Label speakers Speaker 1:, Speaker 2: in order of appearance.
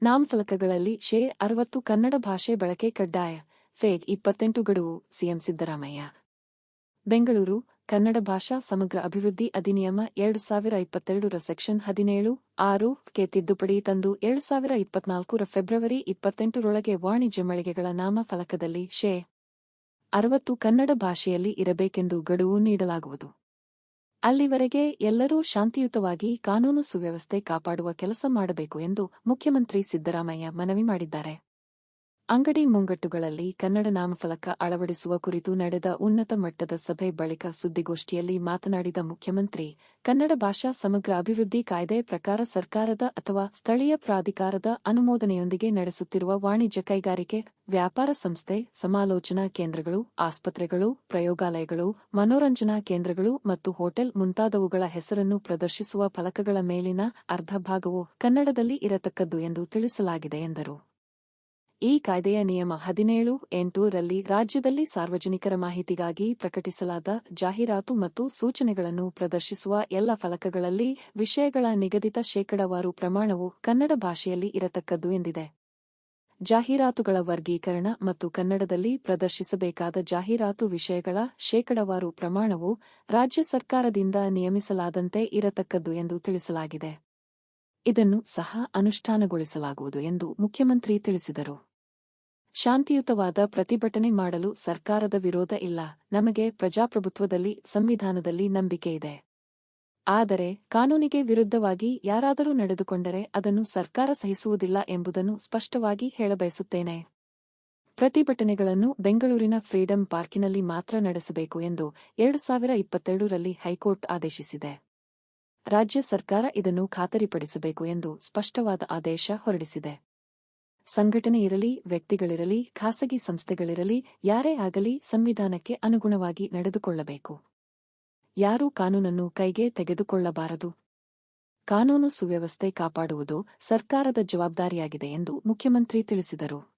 Speaker 1: ನಾಮಫಲಕಗಳಲ್ಲಿ ಶೇ.60 ಕನ್ನಡ ಭಾಷೆ ಬಳಕೆ ಕಡ್ಡಾಯ. ಫೆಗ್. 28 ಗಡುವು ಸಿಎಂ ಸಿದ್ದರಾಮಯ್ಯ. ಬೆಂಗಳೂರು. ಕನ್ನಡ ಭಾಷಾ ಸಮಗ್ರ ಅಭಿವೃದ್ಧಿ ಅಧಿನಿಯಮ 2022 ರ ಸೆಕ್ಷನ್ 17(6) ಗೆ ತಿದ್ದುಪಡಿ ತಂದು 2024 ರ ಫೆಬ್ರವರಿ 28 ರೊಳಗೆ ವಾಣಿಜ್ಯ ಮಳಿಗೆಗಳ ನಾಮಫಲಕದಲ್ಲಿ ಶೇ.60 ಕನ್ನಡ ಭಾಷೆಯಲ್ಲಿ ಇರಬೇಕೆಂದು ಗಡುವು ನೀಡಲಾಗುವುದು. ಅಲ್ಲಿವರೆಗೆ ಎಲ್ಲರೂ ಶಾಂತಿಯುತವಾಗಿ ಕಾನೂನು ಸುವ್ಯವಸ್ಥೆ ಕಾಪಾಡುವ ಕೆಲಸ ಮಾಡಬೇಕು ಎಂದು ಮುಖ್ಯಮಂತ್ರಿ ಸಿದ್ದರಾಮಯ್ಯ ಮನವಿ ಮಾಡಿದ್ದಾರೆ. ಅಂಗಡಿ ಮುಂಗಟ್ಟುಗಳಲ್ಲಿ ಕನ್ನಡ ನಾಮಫಲಕ ಅಳವಡಿಸುವ ಕುರಿತು ನಡೆದ ಉನ್ನತ ಮಟ್ಟದ ಸಭೆ ಬಳಿಕ ಸುದ್ದಿಗೋಷ್ಠಿಯಲ್ಲಿ ಮಾತನಾಡಿದ ಮುಖ್ಯಮಂತ್ರಿ, ಕನ್ನಡ ಭಾಷಾ ಸಮಗ್ರ ಅಭಿವೃದ್ಧಿ ಕಾಯ್ದೆ ಪ್ರಕಾರ ಸರ್ಕಾರದ ಅಥವಾ ಸ್ಥಳೀಯ ಪ್ರಾಧಿಕಾರದ ಅನುಮೋದನೆಯೊಂದಿಗೆ ನಡೆಸುತ್ತಿರುವ ವಾಣಿಜ್ಯ ಕೈಗಾರಿಕೆ, ವ್ಯಾಪಾರ ಸಂಸ್ಥೆ, ಸಮಾಲೋಚನಾ ಕೇಂದ್ರಗಳು, ಆಸ್ಪತ್ರೆಗಳು, ಪ್ರಯೋಗಾಲಯಗಳು, ಮನೋರಂಜನಾ ಕೇಂದ್ರಗಳು ಮತ್ತು ಹೋಟೆಲ್ ಮುಂತಾದವುಗಳ ಹೆಸರನ್ನು ಪ್ರದರ್ಶಿಸುವ ಫಲಕಗಳ ಮೇಲಿನ ಅರ್ಧ ಭಾಗವು ಕನ್ನಡದಲ್ಲಿ ಇರತಕ್ಕದ್ದು ಎಂದು ತಿಳಿಸಲಾಗಿದೆ ಎಂದರು. ಈ ಕಾಯ್ದೆಯ ನಿಯಮ 17(8) ರಲ್ಲಿ ರಾಜ್ಯದಲ್ಲಿ ಸಾರ್ವಜನಿಕರ ಮಾಹಿತಿಗಾಗಿ ಪ್ರಕಟಿಸಲಾದ ಜಾಹೀರಾತು ಮತ್ತು ಸೂಚನೆಗಳನ್ನು ಪ್ರದರ್ಶಿಸುವ ಎಲ್ಲ ಫಲಕಗಳಲ್ಲಿ ವಿಷಯಗಳ ನಿಗದಿತ ಶೇಕಡಾವಾರು ಪ್ರಮಾಣವು ಕನ್ನಡ ಭಾಷೆಯಲ್ಲಿ ಇರತಕ್ಕದ್ದು ಎಂದಿದೆ. ಜಾಹೀರಾತುಗಳ ವರ್ಗೀಕರಣ ಮತ್ತು ಕನ್ನಡದಲ್ಲಿ ಪ್ರದರ್ಶಿಸಬೇಕಾದ ಜಾಹೀರಾತು ವಿಷಯಗಳ ಶೇಕಡಾವಾರು ಪ್ರಮಾಣವು ರಾಜ್ಯ ಸರ್ಕಾರದಿಂದ ನಿಯಮಿಸಲಾದಂತೆ ಇರತಕ್ಕದ್ದು ಎಂದು ತಿಳಿಸಲಾಗಿದೆ. ಇದನ್ನು ಸಹ ಅನುಷ್ಠಾನಗೊಳಿಸಲಾಗುವುದು ಎಂದು ಮುಖ್ಯಮಂತ್ರಿ ತಿಳಿಸಿದರು. ಶಾಂತಿಯುತವಾದ ಪ್ರತಿಭಟನೆ ಮಾಡಲು ಸರ್ಕಾರದ ವಿರೋಧ ಇಲ್ಲ. ನಮಗೆ ಪ್ರಜಾಪ್ರಭುತ್ವದಲ್ಲಿ, ಸಂವಿಧಾನದಲ್ಲಿ ನಂಬಿಕೆ ಇದೆ. ಆದರೆ ಕಾನೂನಿಗೆ ವಿರುದ್ಧವಾಗಿ ಯಾರಾದರೂ ನಡೆದುಕೊಂಡರೆ ಅದನ್ನು ಸರ್ಕಾರ ಸಹಿಸುವುದಿಲ್ಲ ಎಂಬುದನ್ನು ಸ್ಪಷ್ಟವಾಗಿ ಹೇಳಬಯಸುತ್ತೇನೆ. ಪ್ರತಿಭಟನೆಗಳನ್ನು ಬೆಂಗಳೂರಿನ ಫ್ರೀಡಂ ಪಾರ್ಕಿನಲ್ಲಿ ಮಾತ್ರ ನಡೆಸಬೇಕು ಎಂದು 2022 ರಲ್ಲಿ ಹೈಕೋರ್ಟ್ ಆದೇಶಿಸಿದೆ. ರಾಜ್ಯ ಸರ್ಕಾರ ಇದನ್ನು ಖಾತರಿಪಡಿಸಬೇಕು ಎಂದು ಸ್ಪಷ್ಟವಾದ ಆದೇಶ ಹೊರಡಿಸಿದೆ. ಸಂಘಟನೆ ಇರಲಿ, ವ್ಯಕ್ತಿಗಳಿರಲಿ, ಖಾಸಗಿ ಸಂಸ್ಥೆಗಳಿರಲಿ, ಯಾರೇ ಆಗಲಿ ಸಂವಿಧಾನಕ್ಕೆ ಅನುಗುಣವಾಗಿ ನಡೆದುಕೊಳ್ಳಬೇಕು. ಯಾರೂ ಕಾನೂನನ್ನು ಕೈಗೆ ತೆಗೆದುಕೊಳ್ಳಬಾರದು. ಕಾನೂನು ಸುವ್ಯವಸ್ಥೆ ಕಾಪಾಡುವುದು ಸರ್ಕಾರದ ಜವಾಬ್ದಾರಿಯಾಗಿದೆ ಎಂದು ಮುಖ್ಯಮಂತ್ರಿ ತಿಳಿಸಿದರು.